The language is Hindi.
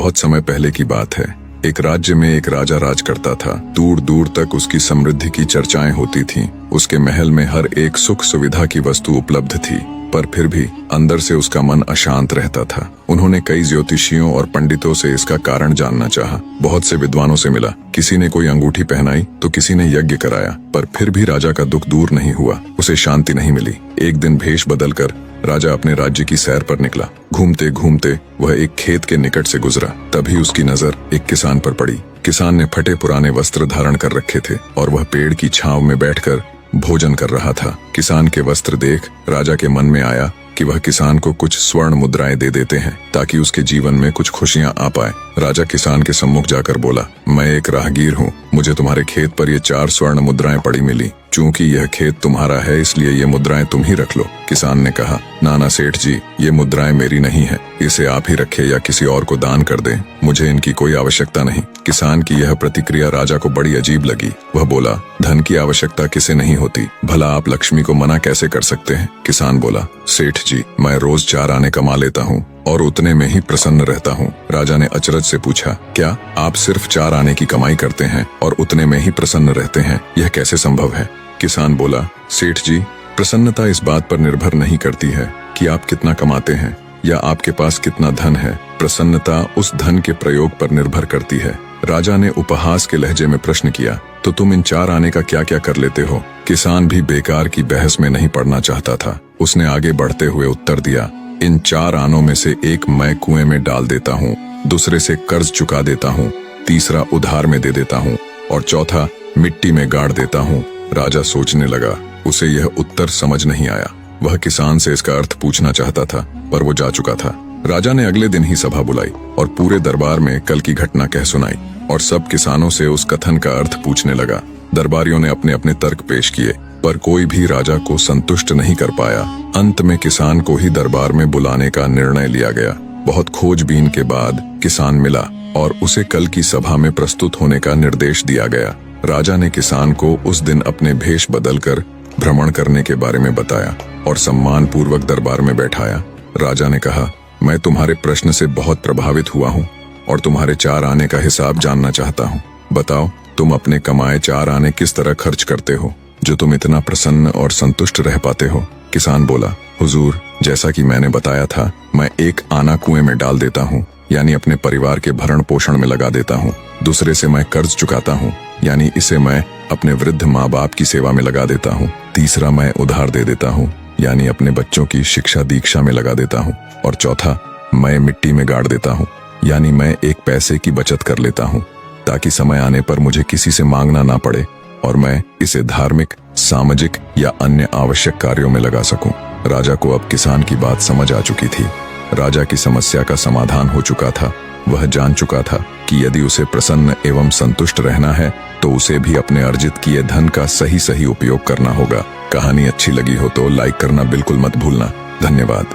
बहुत समय पहले की बात है। एक राज्य में एक राजा राज करता था। दूर दूर तक उसकी समृद्धि की चर्चाएं होती थीं। उसके महल में हर एक सुख सुविधा की वस्तु उपलब्ध थी, पर फिर भी अंदर से उसका मन अशांत रहता था। उन्होंने कई ज्योतिषियों और पंडितों से इसका कारण जानना चाहा। बहुत से विद्वानों से मिला। किसी ने कोई अंगूठी पहनाई तो किसी ने यज्ञ कराया, पर फिर भी राजा का दुख दूर नहीं हुआ। उसे शांति नहीं मिली। एक दिन भेष बदलकर राजा अपने राज्य की सैर पर निकला। घूमते घूमते वह एक खेत के निकट से गुजरा। तभी उसकी नजर एक किसान पर पड़ी। किसान ने फटे पुराने वस्त्र धारण कर रखे थे और वह पेड़ की छांव में बैठकर भोजन कर रहा था। किसान के वस्त्र देख राजा के मन में आया कि वह किसान को कुछ स्वर्ण मुद्राएं दे देते हैं ताकि उसके जीवन में कुछ खुशियां आ पाए। राजा किसान के सम्मुख जाकर बोला, मैं एक राहगीर हूँ, मुझे तुम्हारे खेत पर ये 4 स्वर्ण मुद्राएं पड़ी मिली। चूंकि यह खेत तुम्हारा है इसलिए ये मुद्राएं तुम ही रख लो। किसान ने कहा, नाना सेठ जी, ये मुद्राएं मेरी नहीं है, इसे आप ही रखे या किसी और को दान कर दें, मुझे इनकी कोई आवश्यकता नहीं। किसान की यह प्रतिक्रिया राजा को बड़ी अजीब लगी। वह बोला, धन की आवश्यकता किसे नहीं होती, भला आप लक्ष्मी को मना कैसे कर सकते हैं? किसान बोला, सेठ जी, मैं रोज 4 आने कमा लेता हूँ और उतने में ही प्रसन्न रहता हूँ। राजा ने अचरज से पूछा, क्या आप सिर्फ 4 आने की कमाई करते हैं और उतने में ही प्रसन्न रहते हैं? यह कैसे संभव है? किसान बोला, सेठ जी, प्रसन्नता इस बात पर निर्भर नहीं करती है कि आप कितना कमाते हैं या आपके पास कितना धन है। प्रसन्नता उस धन के प्रयोग पर निर्भर करती है। राजा ने उपहास के लहजे में प्रश्न किया, तो तुम इन 4 आने का क्या क्या कर लेते हो? किसान भी बेकार की बहस में नहीं पड़ना चाहता था। उसने आगे बढ़ते हुए उत्तर दिया, इन 4 आनों में से एक मैं कुएं में डाल देता हूँ, दूसरे से कर्ज चुका देता हूँ, तीसरा उधार में दे देता हूँ और चौथा मिट्टी में गाड़ देता हूँ। राजा सोचने लगा। उसे यह उत्तर समझ नहीं आया। वह किसान से इसका अर्थ पूछना चाहता था, पर वो जा चुका था। राजा ने अगले दिन ही सभा बुलाई और पूरे दरबार में कल की घटना कह सुनाई और सब किसानों से उस कथन का अर्थ पूछने लगा। दरबारियों ने अपने अपने तर्क पेश किए, पर कोई भी राजा को संतुष्ट नहीं कर पाया। अंत में किसान को ही दरबार में बुलाने का निर्णय लिया गया। बहुत खोजबीन के बाद किसान मिला और उसे कल की सभा में प्रस्तुत होने का निर्देश दिया गया। राजा ने किसान को उस दिन अपने भेष बदलकर भ्रमण करने के बारे में बताया और सम्मान पूर्वक दरबार में बैठाया। राजा ने कहा, मैं तुम्हारे प्रश्न से बहुत प्रभावित हुआ हूँ और तुम्हारे 4 आने का हिसाब जानना चाहता हूँ। बताओ, तुम अपने कमाए 4 आने किस तरह खर्च करते हो जो तुम इतना प्रसन्न और संतुष्ट रह पाते हो? किसान बोला, हुजूर, जैसा कि मैंने बताया था, मैं 1 आना कुएं में डाल देता हूँ, यानी अपने परिवार के भरण पोषण में लगा देता हूँ। दूसरे से मैं कर्ज चुकाता हूँ, यानी इसे मैं अपने वृद्ध माँ बाप की सेवा में लगा देता हूँ। तीसरा मैं उधार दे देता हूँ, यानी अपने बच्चों की शिक्षा दीक्षा में लगा देता हूँ। और चौथा मैं मिट्टी में गाड़ देता हूँ, यानी मैं 1 पैसे की बचत कर लेता हूँ ताकि समय आने पर मुझे किसी से मांगना ना पड़े और मैं इसे धार्मिक, सामाजिक या अन्य आवश्यक कार्यों में लगा सकूं। राजा को अब किसान की बात समझ आ चुकी थी। राजा की समस्या का समाधान हो चुका था। वह जान चुका था कि यदि उसे प्रसन्न एवं संतुष्ट रहना है तो उसे भी अपने अर्जित किए धन का सही उपयोग करना होगा। कहानी अच्छी लगी हो तो लाइक करना बिल्कुल मत भूलना। धन्यवाद।